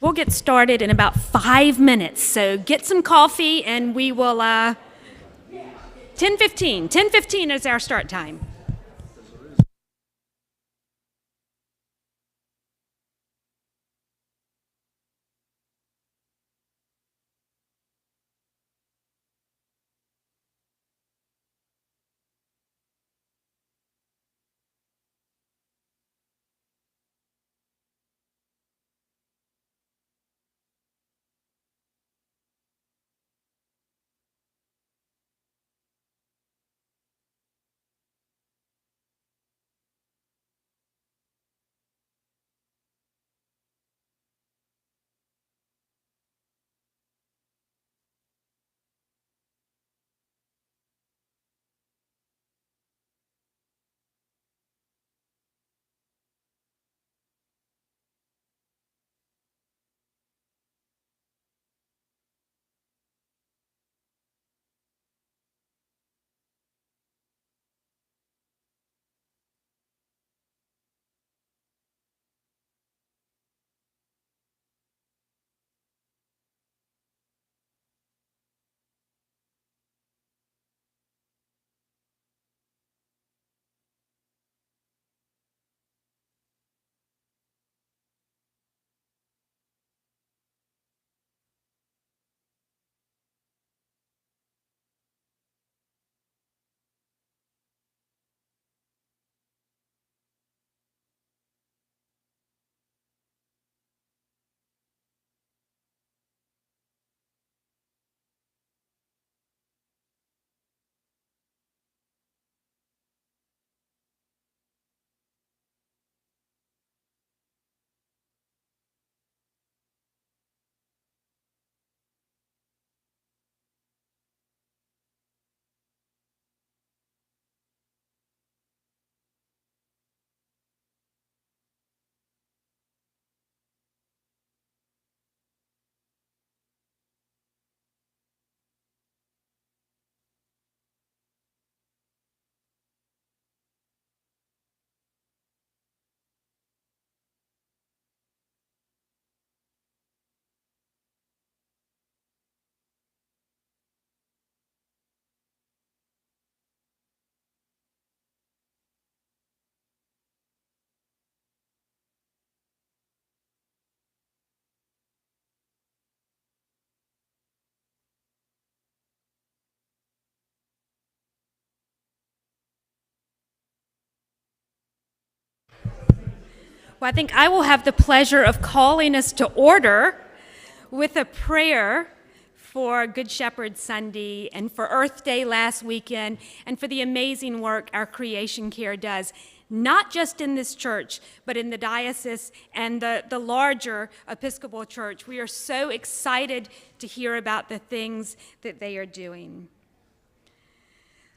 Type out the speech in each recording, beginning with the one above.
We'll get started in about 5 minutes, so get some coffee and we will, 10:15. 10:15 is our start time. Well, I think I will have the pleasure of calling us to order with a prayer for Good Shepherd Sunday and for Earth Day last weekend and for the amazing work our Creation Care does, not just in this church, but in the diocese and the larger Episcopal Church. We are so excited to hear about the things that they are doing.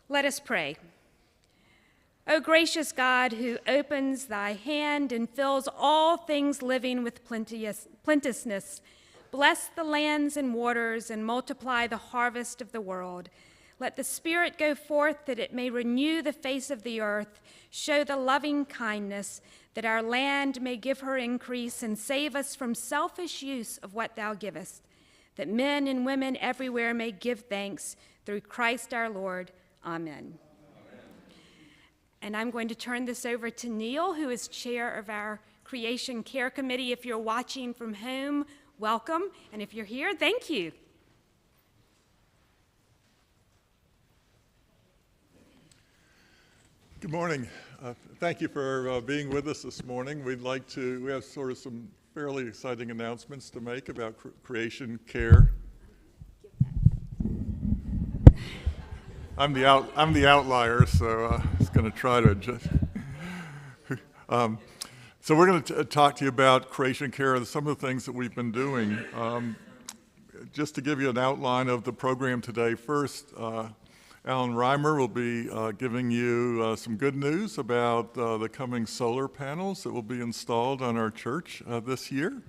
Let us pray. O gracious God, who opens thy hand and fills all things living with plenteousness, bless the lands and waters and multiply the harvest of the world. Let the Spirit go forth that it may renew the face of the earth, show the loving kindness, that our land may give her increase and save us from selfish use of what thou givest, that men and women everywhere may give thanks through Christ our Lord. Amen. And I'm going to turn this over to Neil, who is chair of our Creation Care Committee. If you're watching from home, welcome. And if you're here, thank you. Good morning. Thank you for being with us this morning. We have sort of some fairly exciting announcements to make about Creation Care. I'm the outlier, so I was going to try to adjust. So we're going to talk to you about Creation Care and some of the things that we've been doing. Just to give you an outline of the program today, first, Alan Reimer will be giving you some good news about the coming solar panels that will be installed on our church this year.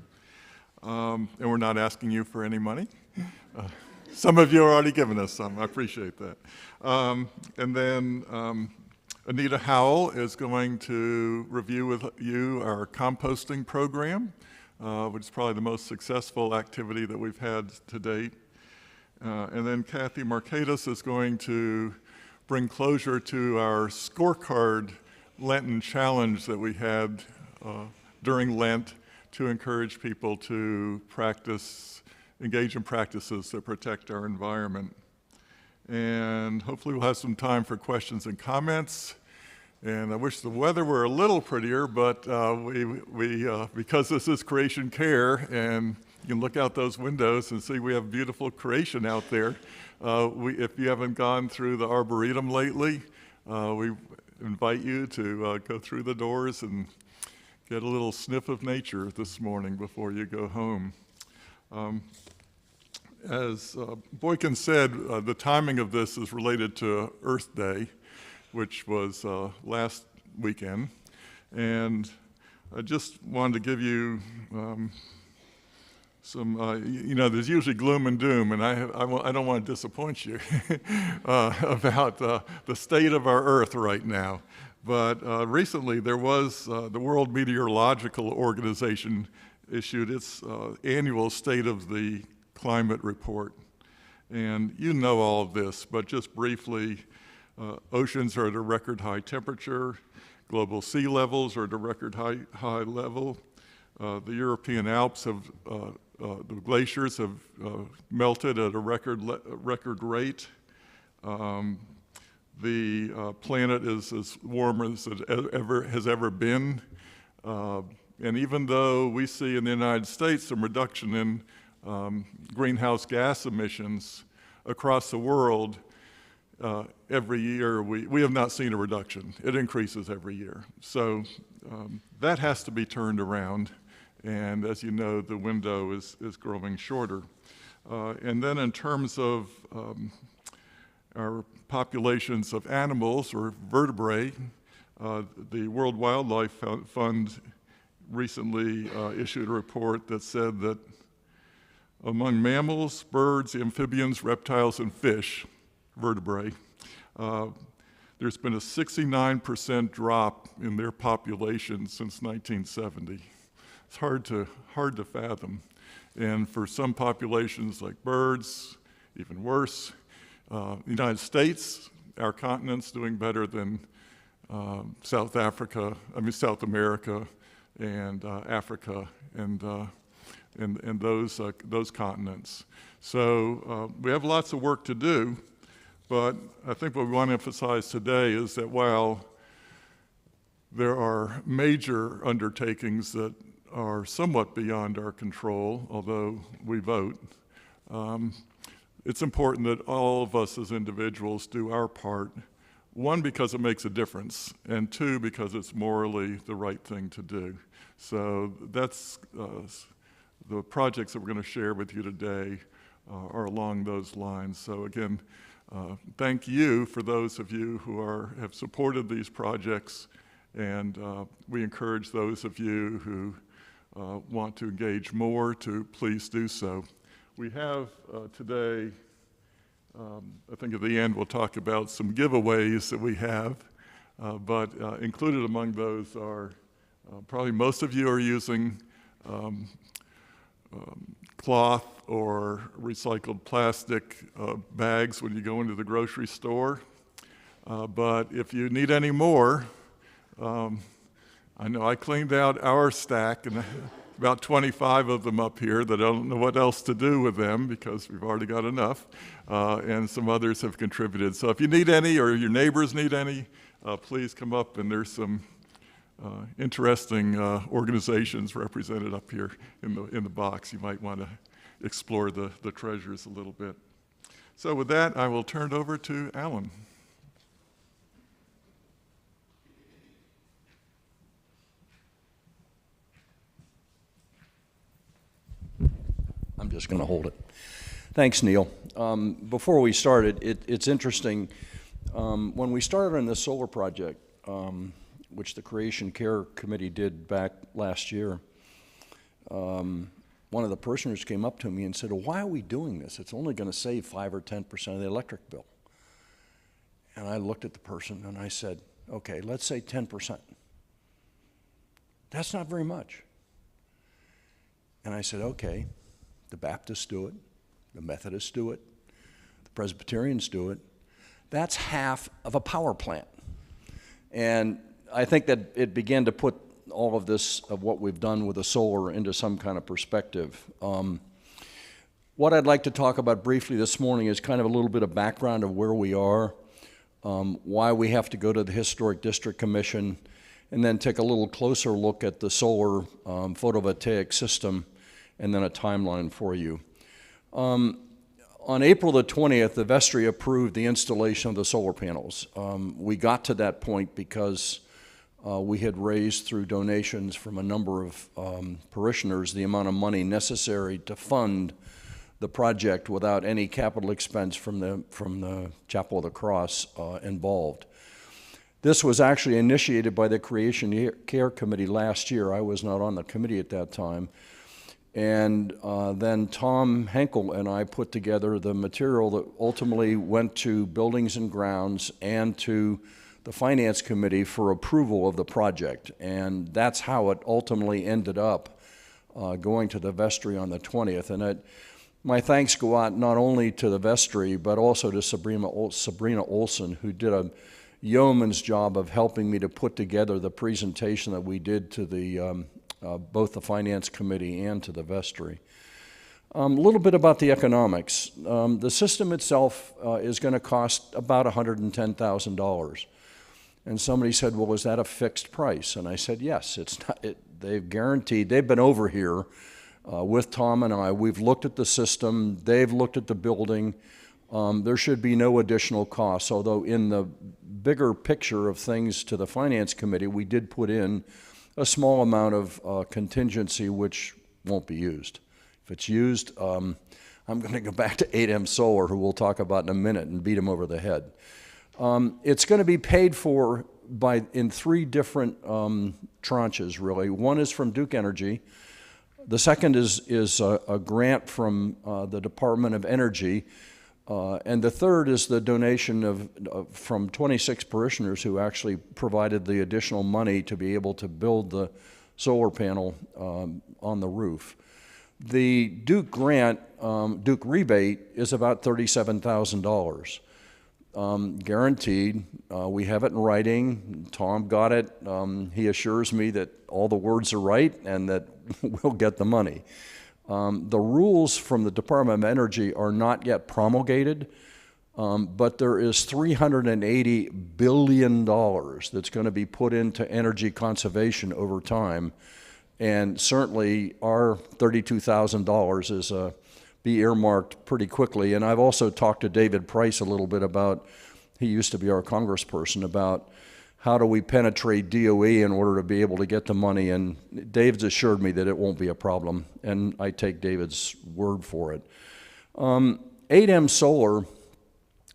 And we're not asking you for any money. Some of you are already giving us some. I appreciate that. And then Anita Howell is going to review with you our composting program. which is probably the most successful activity that we've had to date. And then Kathy Markakis is going to bring closure to our scorecard Lenten challenge that we had during Lent to encourage people to engage in practices that protect our environment. And hopefully we'll have some time for questions and comments. And I wish the weather were a little prettier, but because this is Creation Care, and you can look out those windows and see we have beautiful creation out there. If you haven't gone through the Arboretum lately, we invite you to go through the doors and get a little sniff of nature this morning before you go home. As Boykin said, the timing of this is related to Earth Day, which was last weekend. And I just wanted to give you there's usually gloom and doom, and I don't want to disappoint you about the state of our Earth right now. But recently there was the World Meteorological Organization issued its annual State of the Climate Report. And you know all of this, but just briefly, oceans are at a record high temperature, global sea levels are at a record high level, the European Alps have, the glaciers have melted at a record rate. The planet is as warm as it has ever been. And even though we see in the United States some reduction in greenhouse gas emissions across the world, every year we have not seen a reduction. It increases every year. So that has to be turned around. And as you know, the window is growing shorter. And then in terms of our populations of animals or vertebrae, the World Wildlife Fund recently issued a report that said that among mammals, birds, amphibians, reptiles, and fish, vertebrae, there's been a 69% drop in their population since 1970. It's hard to fathom. And for some populations like birds, even worse. The United States, our continent's doing better than South America and Africa and those continents. So we have lots of work to do, but I think what we want to emphasize today is that while there are major undertakings that are somewhat beyond our control, although we vote, it's important that all of us as individuals do our part, one, because it makes a difference, and two, because it's morally the right thing to do. So that's the projects that we're going to share with you today are along those lines. So again, thank you for those of you who have supported these projects, and we encourage those of you who want to engage more to please do so. We have today, I think at the end we'll talk about some giveaways that we have, but included among those are, probably most of you are using cloth or recycled plastic bags when you go into the grocery store. But if you need any more, I know I cleaned out our stack, and about 25 of them up here that I don't know what else to do with them because we've already got enough, and some others have contributed. So if you need any or your neighbors need any, please come up, and there's some interesting organizations represented up here in the box. You might want to explore the treasures a little bit. So with that, I will turn it over to Alan. I'm just going to hold it. Thanks, Neil. Before we started, it's interesting. When we started on this solar project, which the Creation Care Committee did back last year, one of the parishioners came up to me and said, well, why are we doing this? It's only going to save 5 or 10% of the electric bill. And I looked at the person and I said, okay, let's say 10%. That's not very much. And I said, okay, the Baptists do it, the Methodists do it, the Presbyterians do it. That's half of a power plant. And I think that it began to put all of this, of what we've done with the solar, into some kind of perspective. What I'd like to talk about briefly this morning is kind of a little bit of background of where we are, why we have to go to the Historic District Commission, and then take a little closer look at the solar photovoltaic system, and then a timeline for you. On April the 20th, the vestry approved the installation of the solar panels. We got to that point because we had raised through donations from a number of parishioners the amount of money necessary to fund the project without any capital expense from the Chapel of the Cross involved. This was actually initiated by the Creation Care Committee last year. I was not on the committee at that time. And then Tom Henkel and I put together the material that ultimately went to Buildings and Grounds and to the Finance Committee for approval of the project. And that's how it ultimately ended up going to the vestry on the 20th. And my thanks go out not only to the vestry, but also to Sabrina Olson, who did a yeoman's job of helping me to put together the presentation that we did to the both the Finance Committee and to the vestry. A little bit about the economics. The system itself is going to cost about $110,000. And somebody said, well, is that a fixed price? And I said, yes, it's not. They've guaranteed, they've been over here with Tom and I. We've looked at the system. They've looked at the building. There should be no additional costs, although in the bigger picture of things to the Finance Committee, we did put in a small amount of contingency which won't be used. If it's used, I'm going to go back to 8M Solar, who we'll talk about in a minute, and beat them over the head. It's going to be paid for in three different tranches, really. One is from Duke Energy. The second is a grant from the Department of Energy. And the third is the donation from 26 parishioners who actually provided the additional money to be able to build the solar panel on the roof. The Duke grant, Duke rebate, is about $37,000. Guaranteed. We have it in writing. Tom got it. He assures me that all the words are right and that we'll get the money. The rules from the Department of Energy are not yet promulgated, but there is $380 billion that's going to be put into energy conservation over time, and certainly our $32,000 is be earmarked pretty quickly. And I've also talked to David Price a little bit about, he used to be our congressperson, about how do we penetrate DOE in order to be able to get the money, and Dave's assured me that it won't be a problem, and I take David's word for it. 8M Solar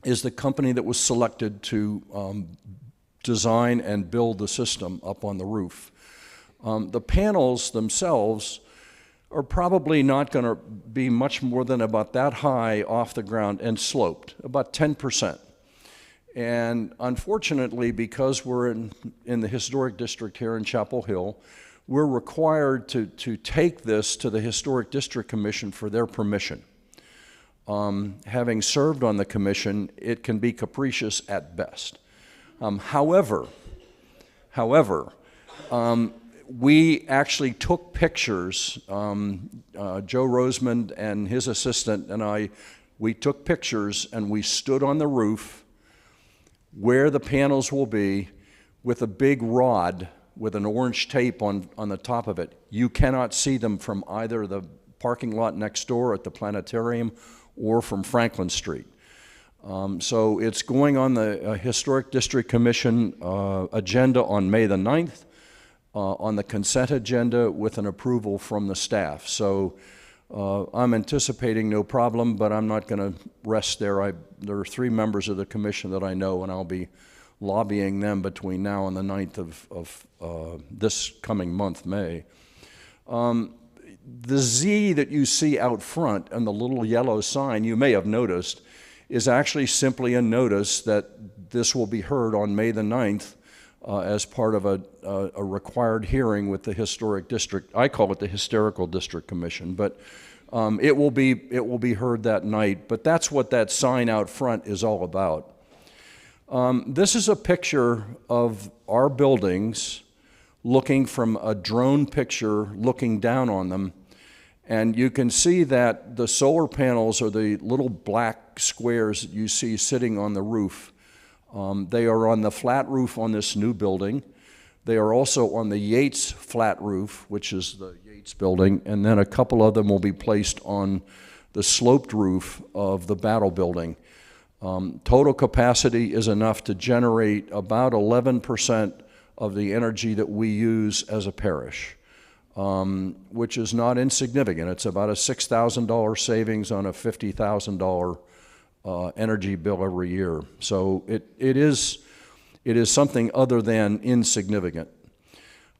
is the company that was selected to design and build the system up on the roof. The panels themselves are probably not going to be much more than about that high off the ground and sloped, about 10%. And unfortunately, because we're in the historic district here in Chapel Hill, we're required to take this to the Historic District Commission for their permission. Having served on the commission, it can be capricious at best. However, we actually took pictures. Joe Rosemond and his assistant and we took pictures, and we stood on the roof where the panels will be with a big rod with an orange tape on the top of it. You cannot see them from either the parking lot next door at the planetarium or from Franklin Street. So it's going on the Historic District Commission agenda on May the 9th, on the consent agenda with an approval from the staff. So I'm anticipating no problem, but I'm not going to rest there. There are 3 members of the commission that I know, and I'll be lobbying them between now and the 9th of this coming month, May. The Z that you see out front and the little yellow sign, you may have noticed, is actually simply a notice that this will be heard on May the 9th as part of a required hearing with the Historic District. I call it the Hysterical District Commission, but it will be heard that night. But that's what that sign out front is all about. This is a picture of our buildings looking from a drone picture, looking down on them. And you can see that the solar panels are the little black squares that you see sitting on the roof. They are on the flat roof on this new building. They are also on the Yates flat roof, which is the Yates building, and then a couple of them will be placed on the sloped roof of the Battle building. Total capacity is enough to generate about 11% of the energy that we use as a parish, which is not insignificant. It's about a $6,000 savings on a $50,000 energy bill every year. So it is something other than insignificant.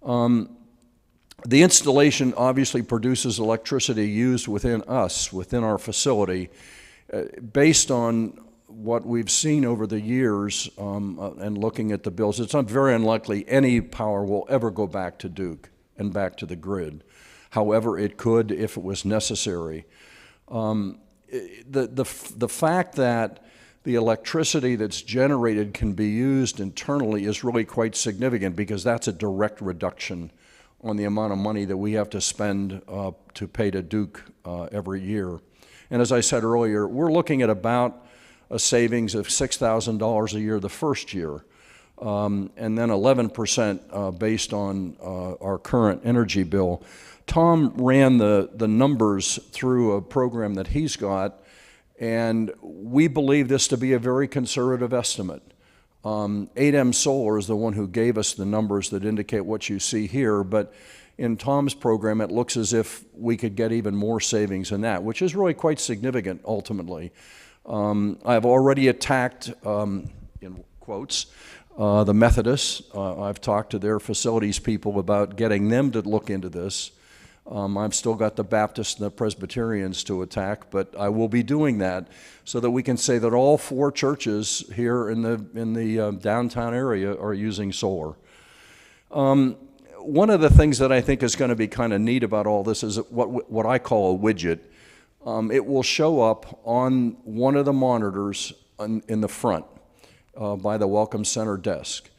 The installation obviously produces electricity used within our facility, based on what we've seen over the years and looking at the bills. It's not very unlikely any power will ever go back to Duke and back to the grid. However, it could if it was necessary. The fact that the electricity that's generated can be used internally is really quite significant, because that's a direct reduction on the amount of money that we have to spend to pay to Duke every year. And as I said earlier, we're looking at about a savings of $6,000 a year the first year, and then 11% based on our current energy bill. Tom ran the numbers through a program that he's got, and we believe this to be a very conservative estimate. 8M Solar is the one who gave us the numbers that indicate what you see here, but in Tom's program it looks as if we could get even more savings than that, which is really quite significant ultimately. I've already attacked, in quotes, the Methodists. I've talked to their facilities people about getting them to look into this. I've still got the Baptists and the Presbyterians to attack, but I will be doing that so that we can say that all 4 churches here in the downtown area are using solar. One of the things that I think is going to be kind of neat about all this is what I call a widget. It will show up on one of the monitors in the front by the Welcome Center desk.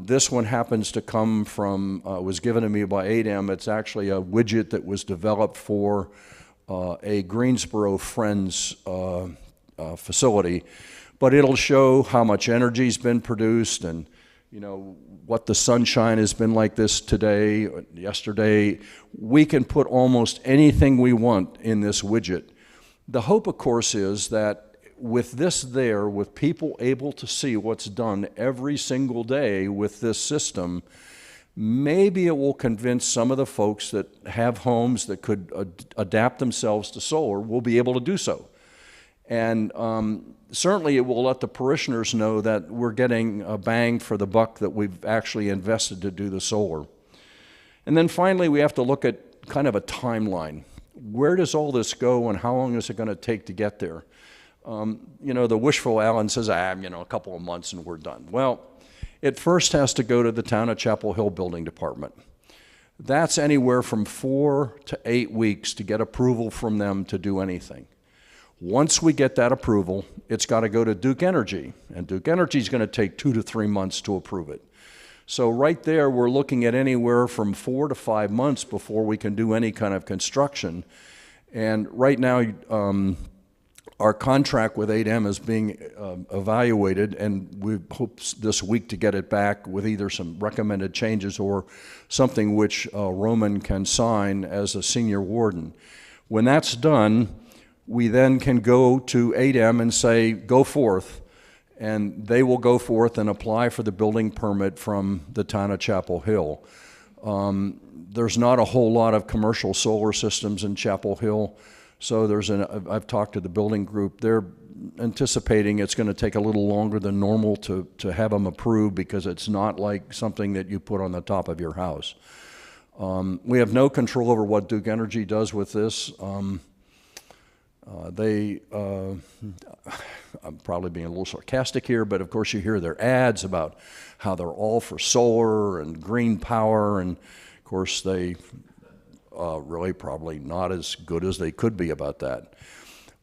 This one happens to come from, was given to me by 8M. It's actually a widget that was developed for a Greensboro Friends facility, but it'll show how much energy's been produced and, you know, what the sunshine has been like this today, yesterday. We can put almost anything we want in this widget. The hope, of course, is that with this there, with people able to see what's done every single day with this system, maybe it will convince some of the folks that have homes that could adapt themselves to solar will be able to do so. And certainly it will let the parishioners know that we're getting a bang for the buck that we've actually invested to do the solar. And then finally, we have to look at kind of a timeline. Where does all this go and how long is it going to take to get there? You know, the wishful Alan says, you know, a couple of months and we're done. Well, it first has to go to the Town of Chapel Hill Building Department. That's anywhere from 4 to 8 weeks to get approval from them to do anything. Once we get that approval, it's got to go to Duke Energy, and Duke Energy is going to take 2 to 3 months to approve it. So right there, we're looking at anywhere from 4 to 5 months before we can do any kind of construction. And right now, our contract with 8M is being evaluated, and we hope this week to get it back with either some recommended changes or something which Roman can sign as a senior warden. When that's done, we then can go to 8M and say, go forth, and they will go forth and apply for the building permit from the Town of Chapel Hill. There's not a whole lot of commercial solar systems in Chapel Hill, so I've talked to the building group. They're anticipating it's going to take a little longer than normal to have them approved, because it's not like something that you put on the top of your house. We have no control over what Duke Energy does with this. I'm probably being a little sarcastic here, but of course you hear their ads about how they're all for solar and green power, and of course they really probably not as good as they could be about that.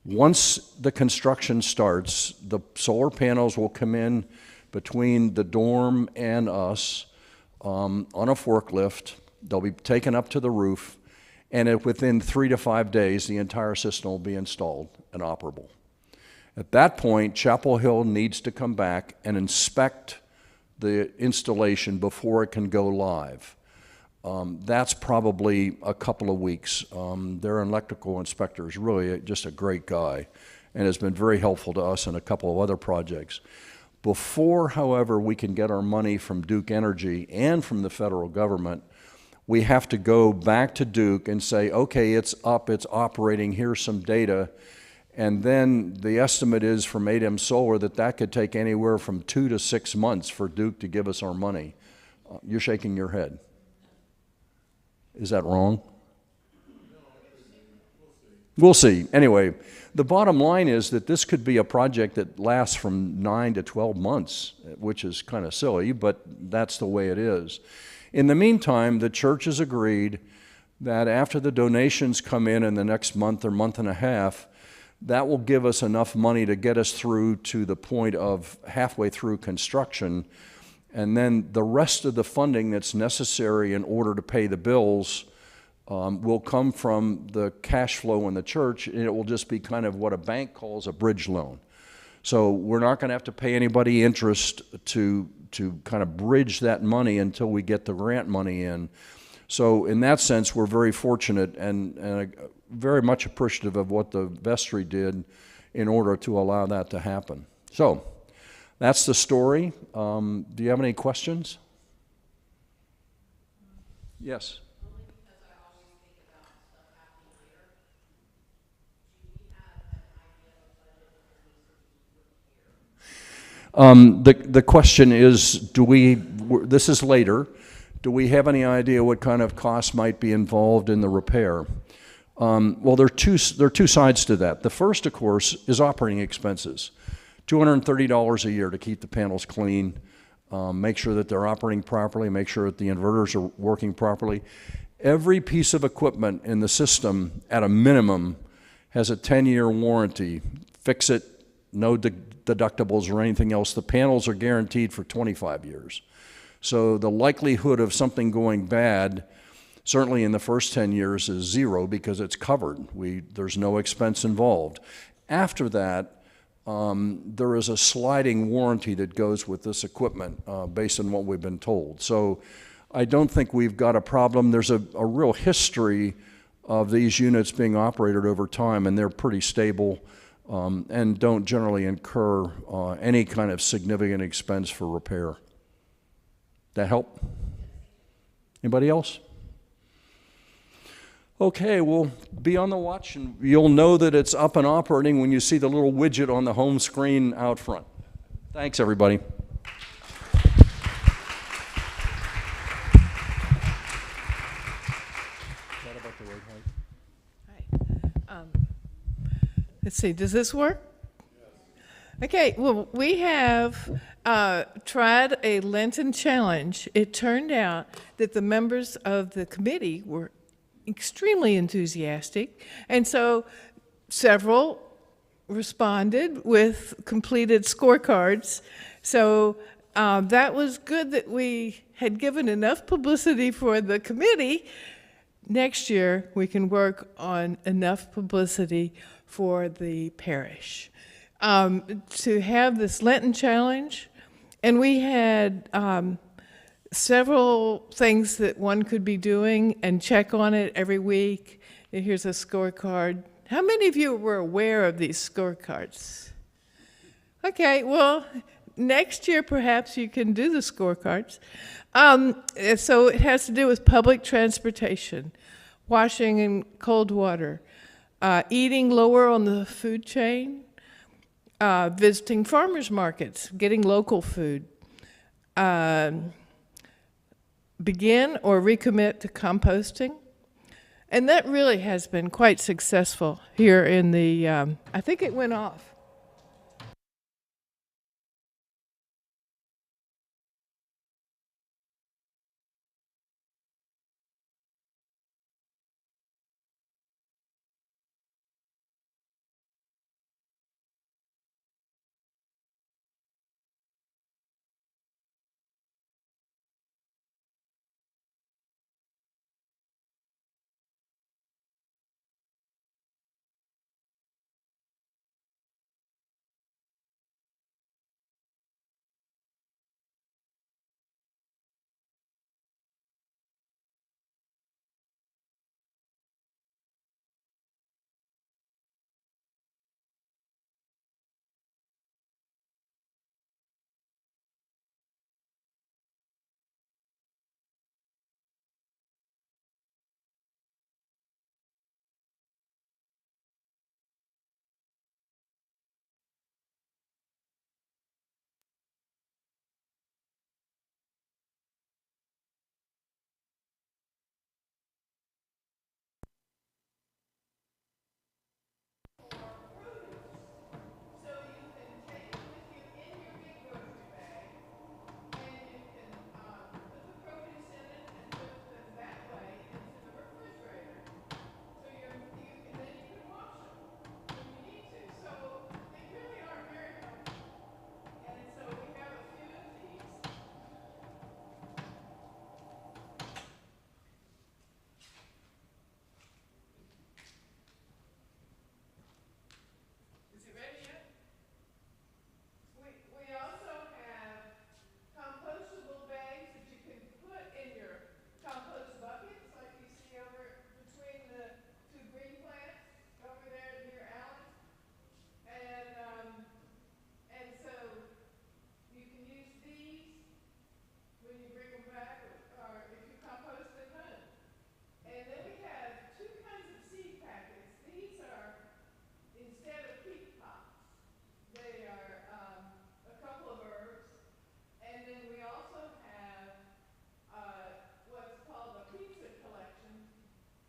Once the construction starts, the solar panels will come in between the dorm and us on a forklift. They'll be taken up to the roof, and within 3 to 5 days, the entire system will be installed and operable. At that point, Chapel Hill needs to come back and inspect the installation before it can go live. That's probably a couple of weeks. Their electrical inspector is really just a great guy and has been very helpful to us in a couple of other projects. Before, however, we can get our money from Duke Energy and from the federal government, we have to go back to Duke and say, okay, it's up, it's operating, here's some data. And then the estimate is from ADEM Solar that could take anywhere from 2 to 6 months for Duke to give us our money. You're shaking your head. Is that wrong? We'll see. Anyway, the bottom line is that this could be a project that lasts from 9 to 12 months, which is kind of silly, but that's the way it is. In the meantime, the church has agreed that after the donations come in the next month or month and a half, that will give us enough money to get us through to the point of halfway through construction. And then the rest of the funding that's necessary in order to pay the bills will come from the cash flow in the church, and it will just be kind of what a bank calls a bridge loan. So we're not going to have to pay anybody interest to kind of bridge that money until we get the grant money in. So in that sense, we're very fortunate and very much appreciative of what the vestry did in order to allow that to happen. So that's the story. Do you have any questions? Yes. Only because I always think about stuff happening later. Do we have an idea of budget that needs to be put here? The question is, this is later, do we have any idea what kind of costs might be involved in the repair? Well, there are two sides to that. The first, of course, is operating expenses. $230 a year to keep the panels clean, make sure that they're operating properly, make sure that the inverters are working properly. Every piece of equipment in the system, at a minimum, has a 10-year warranty. Fix it, no deductibles or anything else. The panels are guaranteed for 25 years. So the likelihood of something going bad, certainly in the first 10 years, is zero because it's covered. There's no expense involved. After that, there is a sliding warranty that goes with this equipment based on what we've been told. So I don't think we've got a problem. There's a real history of these units being operated over time, and they're pretty stable and don't generally incur any kind of significant expense for repair. That help? Anybody else? Okay, we'll be on the watch, and you'll know that it's up and operating when you see the little widget on the home screen out front. Thanks, everybody. Let's see, does this work? Okay, well, we have tried a Lenten challenge. It turned out that the members of the committee were extremely enthusiastic, and so several responded with completed scorecards. So that was good that we had given enough publicity for the committee. Next year, we can work on enough publicity for the parish. To have this Lenten challenge, and we had several things that one could be doing and check on it every week. And here's a scorecard. How many of you were aware of these scorecards? Okay, well, next year perhaps you can do the scorecards. So it has to do with public transportation, washing in cold water, eating lower on the food chain, visiting farmers markets, getting local food, begin or recommit to composting, And that really has been quite successful here in the, I think it went off. We also have compostable bags that you can put in your compost buckets, like you see over between the two green plants over there near Allen. And so you can use these when you bring them back, or if you compost at home. And then we have two kinds of seed packets. These are, instead of peat pods, they are a couple of herbs. And then we also have what's called a pizza collection.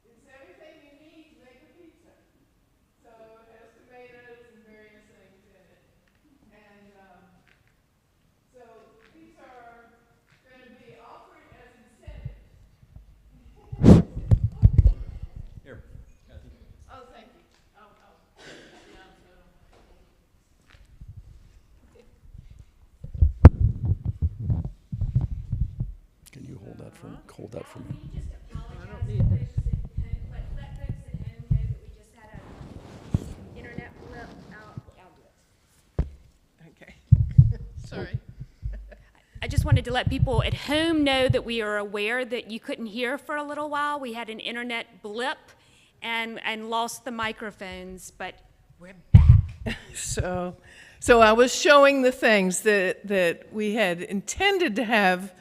It's everything you need to make a pizza. So it has tomatoes and various things in it. And so these are going to be offered as incentives. Here, Kathy. Oh, thank you. Yeah, Can you hold that for me? Hold that for me. We just apologize to folks at home, but let folks at home know that we just had a internet blip. I'll do it. okay. Sorry. I just wanted to let people at home know that we are aware that you couldn't hear for a little while. We had an internet blip and lost the microphones, but we're back. So I was showing the things that we had intended to have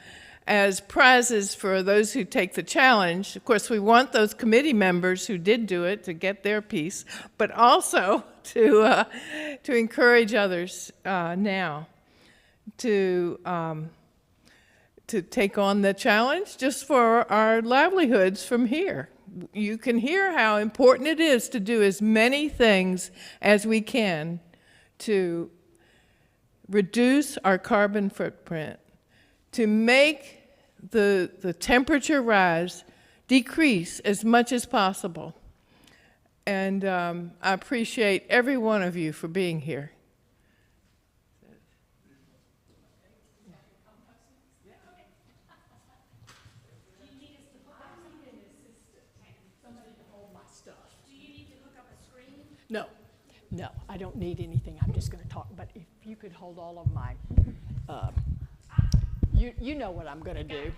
as prizes for those who take the challenge. Of course, we want those committee members who did do it to get their piece, but also to encourage others now to take on the challenge just for our livelihoods from here. You can hear how important it is to do as many things as we can to reduce our carbon footprint, to make the temperature rise, decrease as much as possible. And I appreciate every one of you for being here. No, I don't need anything. I'm just going to talk. But if you could hold all of my, you know what I'm going to do.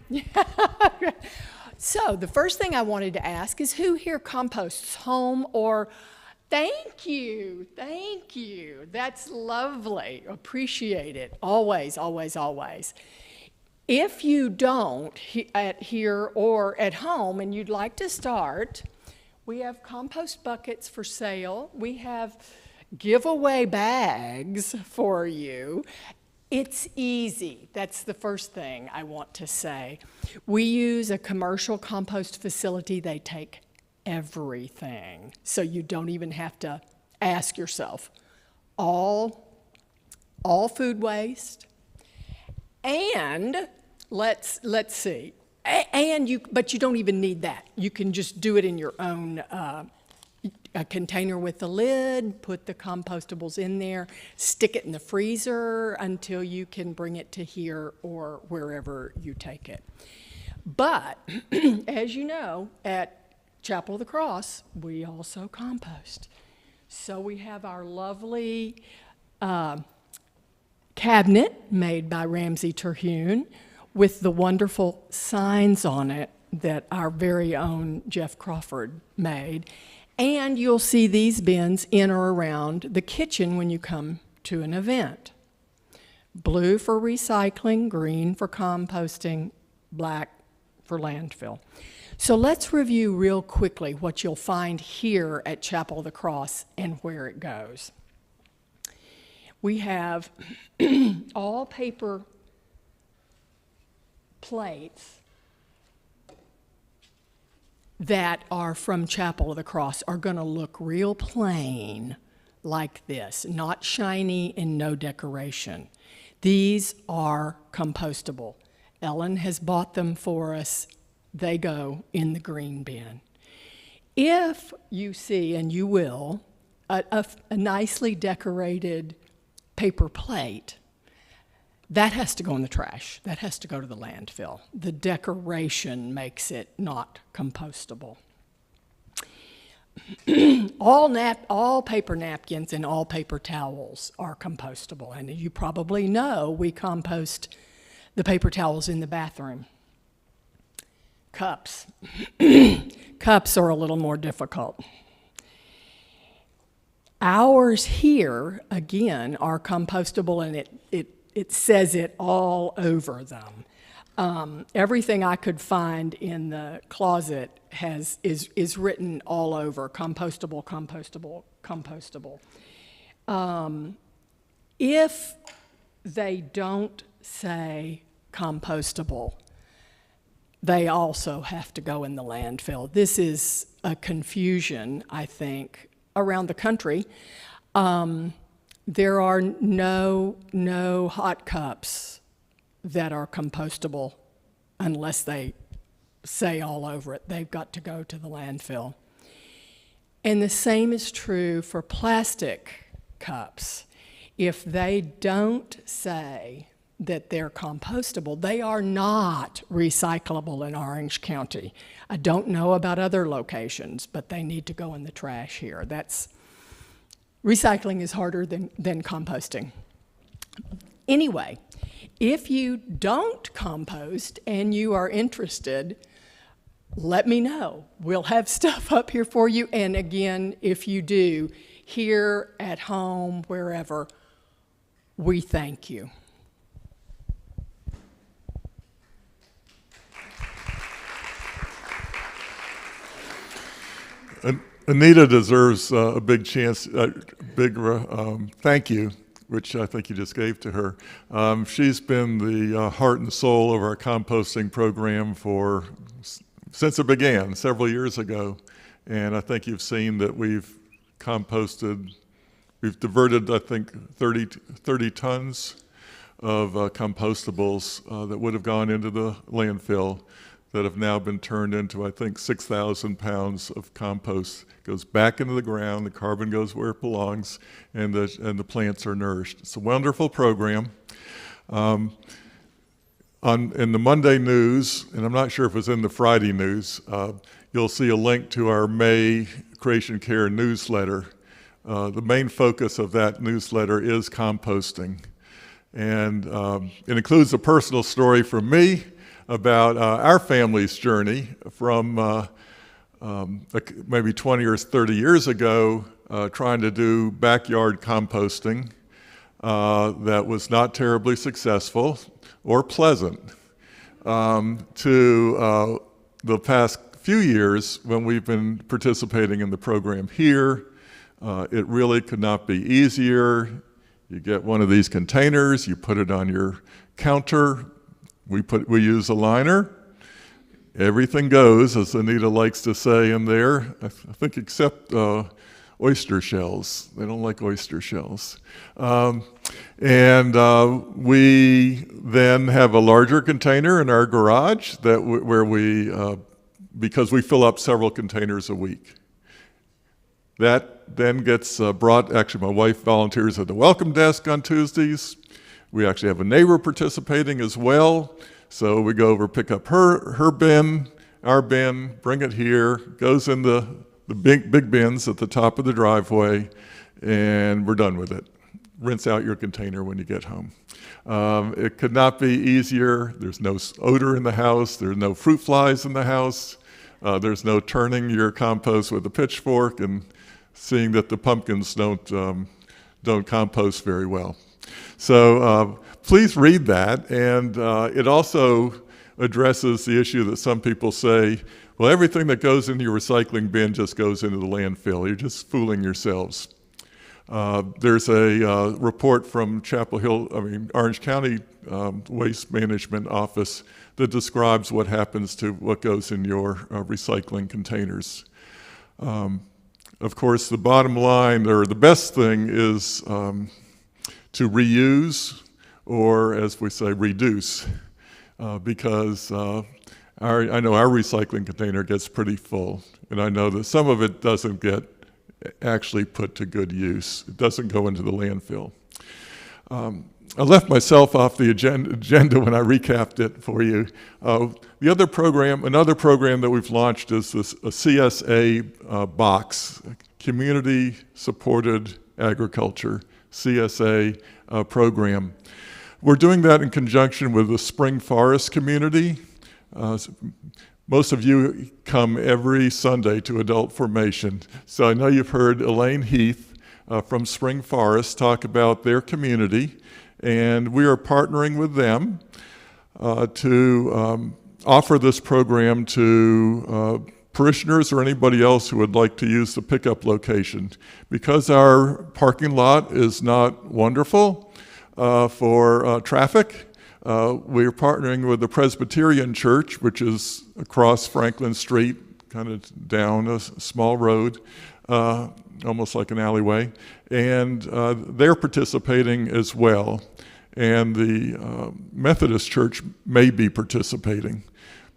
So the first thing I wanted to ask is who here composts home or, thank you. That's lovely. Appreciate it. Always, always, always. If you don't at here or at home and you'd like to start, we have compost buckets for sale. We have giveaway bags for you. It's easy. That's the first thing I want to say. We use a commercial compost facility. They take everything. So you don't even have to ask yourself, all food waste, and let's see, but you don't even need that. You can just do it in your own a container with a lid, put the compostables in there, stick it in the freezer until you can bring it to here or wherever you take it. But as you know, at Chapel of the Cross, we also compost. So we have our lovely cabinet made by Ramsey Terhune with the wonderful signs on it that our very own Jeff Crawford made. And you'll see these bins in or around the kitchen when you come to an event. Blue for recycling, green for composting, black for landfill. So let's review real quickly what you'll find here at Chapel of the Cross and where it goes. We have all paper plates that are from Chapel of the Cross are going to look real plain like this, not shiny and no decoration. These are compostable. Ellen has bought them for us. They go in the green bin. If you see, and you will, a nicely decorated paper plate, that has to go in the trash. That has to go to the landfill. The decoration makes it not compostable. All paper napkins and all paper towels are compostable. And you probably know we compost the paper towels in the bathroom. Cups. Cups are a little more difficult. Ours here, again, are compostable, and it says it all over them. Everything I could find in the closet is written all over, compostable, compostable, compostable. If they don't say compostable, they also have to go in the landfill. This is a confusion, I think, around the country. There are no hot cups that are compostable unless they say all over it. They've got to go to the landfill. And the same is true for plastic cups. If they don't say that they're compostable, they are not recyclable in Orange County. I don't know about other locations, but they need to go in the trash here. Recycling is harder than composting. Anyway, if you don't compost and you are interested, let me know. We'll have stuff up here for you. And again, if you do, here at home, wherever, we thank you. Anita deserves a big thank you, which I think you just gave to her. She's been the heart and soul of our composting program since it began several years ago. And I think you've seen that we've diverted, I think, 30 tons of compostables that would have gone into the landfill that have now been turned into, I think, 6,000 pounds of compost. It goes back into the ground, the carbon goes where it belongs, and the plants are nourished. It's a wonderful program. In the Monday news, and I'm not sure if it's in the Friday news, you'll see a link to our May Creation Care newsletter. The main focus of that newsletter is composting. And it includes a personal story from me about our family's journey from maybe 20 or 30 years ago, trying to do backyard composting that was not terribly successful or pleasant, to the past few years when we've been participating in the program here. It really could not be easier. You get one of these containers, you put it on your counter. We use a liner. everything goes, as Anita likes to say in there, I think except oyster shells. They don't like oyster shells. We then have a larger container in our garage where we, because we fill up several containers a week. That then gets brought, actually my wife volunteers at the welcome desk on Tuesdays. We actually have a neighbor participating as well. So we go over, pick up her bin, our bin, bring it here, goes in the big bins at the top of the driveway, and we're done with it. Rinse out your container when you get home. It could not be easier. There's no odor in the house. There's no fruit flies in the house. There's no turning your compost with a pitchfork and seeing that the pumpkins don't compost very well. So please read that, and it also addresses the issue that some people say, well, everything that goes into your recycling bin just goes into the landfill. You're just fooling yourselves. There's a report from Orange County Waste Management Office that describes what happens to what goes in your recycling containers. Of course, the bottom line, or the best thing, is to reuse, or as we say, reduce, because I know our recycling container gets pretty full, and I know that some of it doesn't get actually put to good use. It doesn't go into the landfill. I left myself off the agenda when I recapped it for you. Another program that we've launched is a CSA box, Community Supported Agriculture, CSA program. We're doing that in conjunction with the Spring Forest community. Most of you come every Sunday to Adult Formation, so I know you've heard Elaine Heath from Spring Forest talk about their community, and we are partnering with them to offer this program to parishioners or anybody else who would like to use the pickup location. Because our parking lot is not wonderful for traffic, we're partnering with the Presbyterian Church, which is across Franklin Street, kind of down a small road, almost like an alleyway, and they're participating as well. And the Methodist Church may be participating.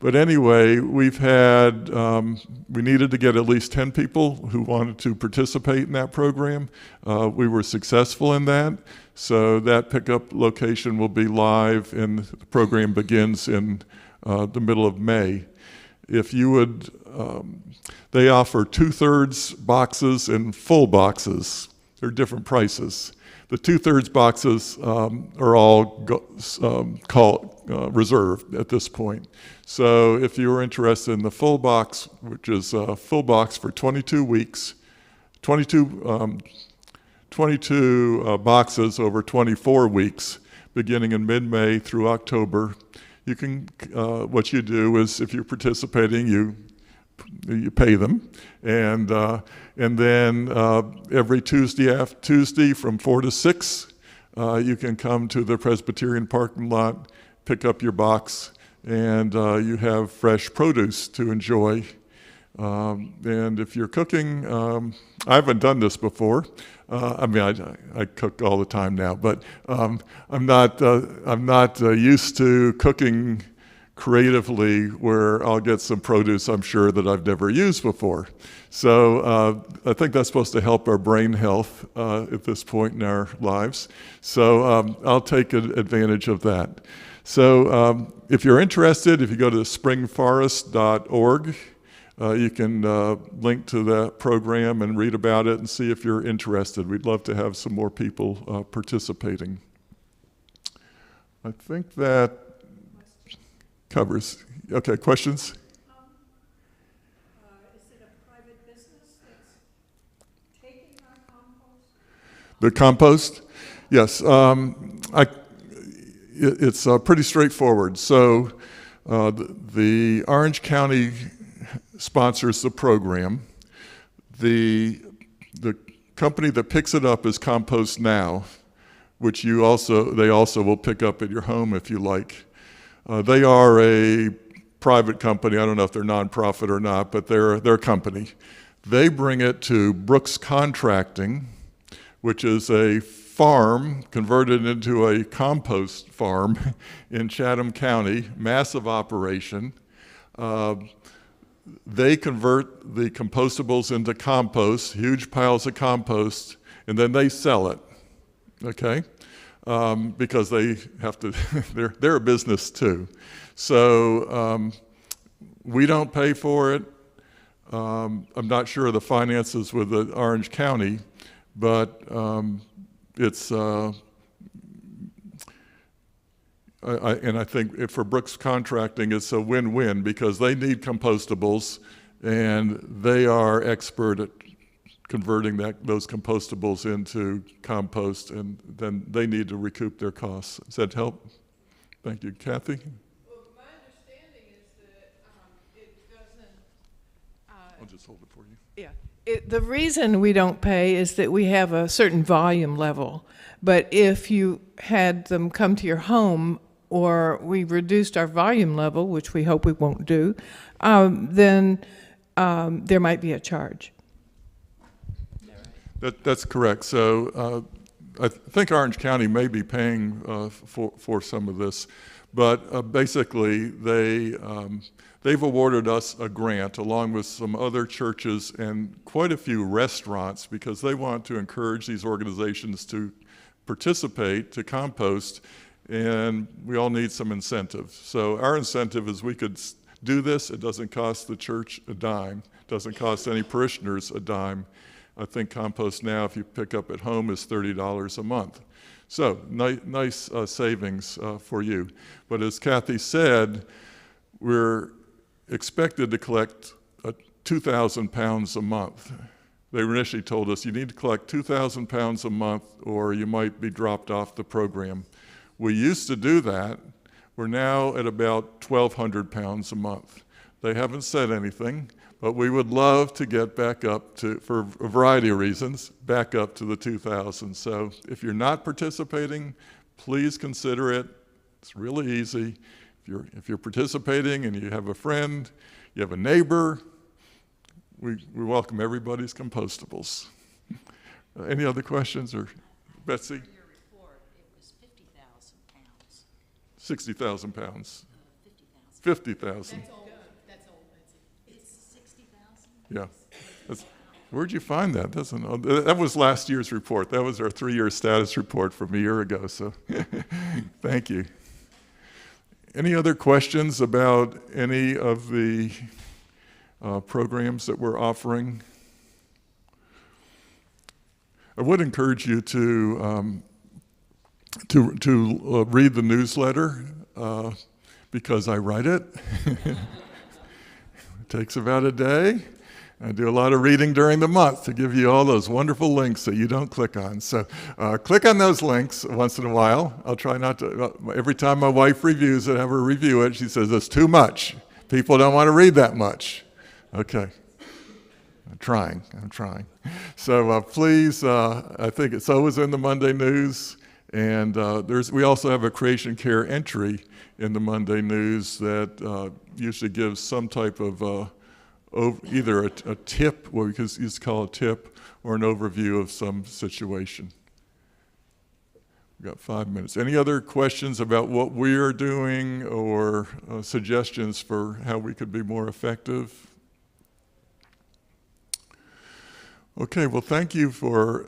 But anyway, we needed to get at least 10 people who wanted to participate in that program. We were successful in that. So that pickup location will be live, and the program begins in the middle of May. If you would, they offer 2/3 boxes and full boxes. They're different prices. The 2/3 boxes are all reserved at this point. So if you are interested in the full box, which is a full box for 22 weeks, 22 boxes over 24 weeks, beginning in mid-May through October, you can. What you do is, if you're participating, you pay them, and then every Tuesday from 4 to 6, you can come to the Presbyterian parking lot, pick up your box, and you have fresh produce to enjoy. And if you're cooking, I haven't done this before. I cook all the time now, but I'm not used to cooking creatively where I'll get some produce I'm sure that I've never used before. So I think that's supposed to help our brain health at this point in our lives. So I'll take advantage of that. So if you're interested, if you go to springforest.org, you can link to that program and read about it and see if you're interested. We'd love to have some more people participating. I think that covers. Okay, questions? Is it a private business that's taking our compost? The compost? Yes. It's pretty straightforward. So the Orange County sponsors the program. The company that picks it up is Compost Now, which they also will pick up at your home if you like. They are a private company. I don't know if they're nonprofit or not, but they're a company. They bring it to Brooks Contracting, which is a farm converted into a compost farm in Chatham County, massive operation. They convert the compostables into compost, huge piles of compost, and then they sell it, okay? Because they have to, they're a business too. So we don't pay for it. I'm not sure of the finances with the Orange County, but it's, I think for Brooks Contracting, it's a win-win because they need compostables and they are expert at converting those compostables into compost, and then they need to recoup their costs. Does that help? Thank you. Kathy? Well, my understanding is that it doesn't. I'll just hold it for you. Yeah. The reason we don't pay is that we have a certain volume level. But if you had them come to your home or we reduced our volume level, which we hope we won't do, then there might be a charge. That's correct. So I think Orange County may be paying for some of this, but basically they've awarded us a grant along with some other churches and quite a few restaurants because they want to encourage these organizations to participate, to compost, and we all need some incentive. So our incentive is we could do this. It doesn't cost the church a dime. It doesn't cost any parishioners a dime. I think compost now, if you pick up at home, is $30 a month. So nice savings for you. But as Kathy said, we're expected to collect 2,000 pounds a month. They initially told us you need to collect 2,000 pounds a month or you might be dropped off the program. We used to do that. We're now at about 1,200 pounds a month. They haven't said anything, but we would love to get back up to, for a variety of reasons, back up to the 2,000. So if you're not participating, please consider it. It's really easy. If you're participating and you have a friend, you have a neighbor, we welcome everybody's compostables. Any other questions? Or Betsy? In your report, it was 50,000 pounds. 60,000 pounds. 50,000. 50,000. That's old, Betsy. It's 60,000? Yeah. Where'd you find that? That was last year's report. That was our 3-year status report from a year ago, so thank you. Any other questions about any of the programs that we're offering? I would encourage you to read the newsletter because I write it. It takes about a day. I do a lot of reading during the month to give you all those wonderful links that you don't click on. So click on those links once in a while. I'll try not to. Every time my wife reviews it, have her review it, she says, it's too much. People don't want to read that much. Okay. I'm trying. So please, I think it's always in the Monday News. And we also have a Creation Care entry in the Monday News that usually gives some type of either a tip, what we used to call a tip, or an overview of some situation. We've got 5 minutes. Any other questions about what we are doing or suggestions for how we could be more effective? Okay, well, thank you for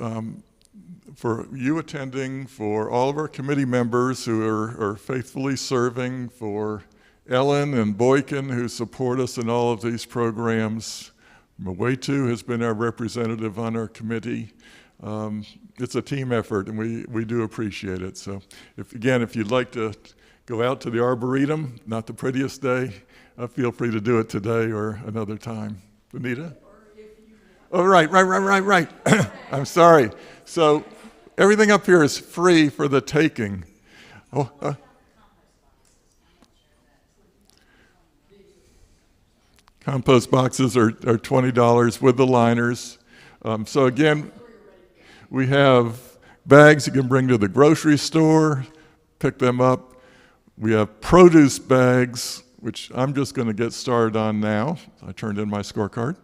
you attending, for all of our committee members who are faithfully serving, for Ellen and Boykin who support us in all of these programs. Mwetu has been our representative on our committee. It's a team effort and we do appreciate it. So if you'd like to go out to the Arboretum, not the prettiest day, feel free to do it today or another time. Anita? Oh, right. I'm sorry. So everything up here is free for the taking. Compost boxes are $20 with the liners. So again, we have bags you can bring to the grocery store, pick them up. We have produce bags which I'm just going to get started on now. I turned in my scorecard,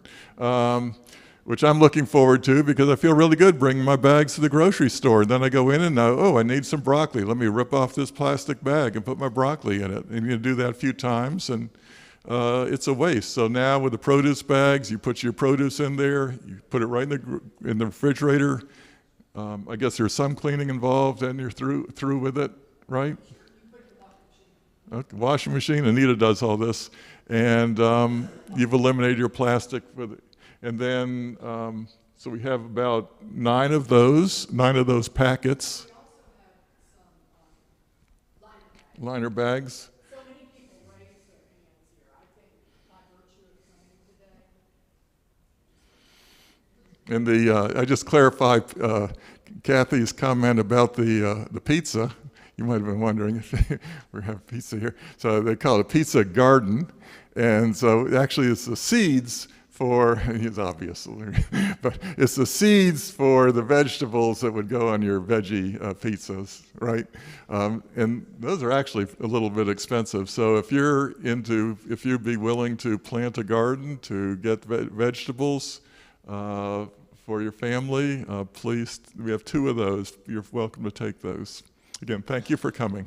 which I'm looking forward to because I feel really good bringing my bags to the grocery store. Then I go in and know, oh, I need some broccoli. Let me rip off this plastic bag and put my broccoli in it. And you do that a few times, and it's a waste. So now with the produce bags, you put your produce in there, you put it right in the refrigerator. I guess there's some cleaning involved, and you're through with it, right? Okay, washing machine. Anita does all this, and you've eliminated your plastic with it. And then, so we have about 9 of those packets. We also have some Liner liner bags. bags. So many people raise their hands here. I think by virtue of coming today. And I just clarified Kathy's comment about the pizza. You might have been wondering if we have pizza here. So they call it a pizza garden. And so actually it's the seeds for, it's obvious, but it's the seeds for the vegetables that would go on your veggie pizzas, right? And those are actually a little bit expensive. So if you'd be willing to plant a garden to get vegetables, for your family, please, we have 2 of those. You're welcome to take those. Again, thank you for coming.